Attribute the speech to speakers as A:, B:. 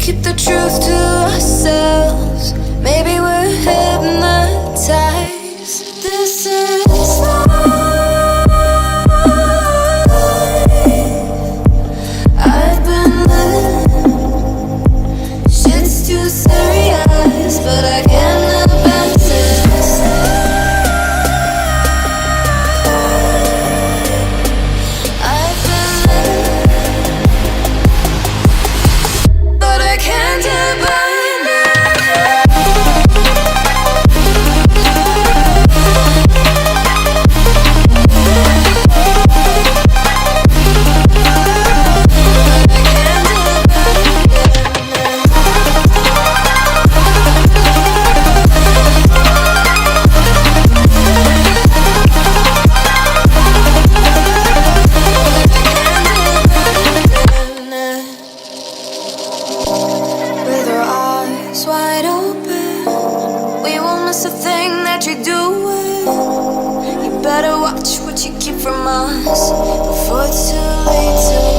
A: keep the truth to ourselves. Maybe we're hypnotized. This is life. I've been living. Shit's too serious, but I can't help but resist. I've been living, but I can't help but with our eyes wide open, we won't miss a thing that you're doing. You better watch what you keep from us before it's too late to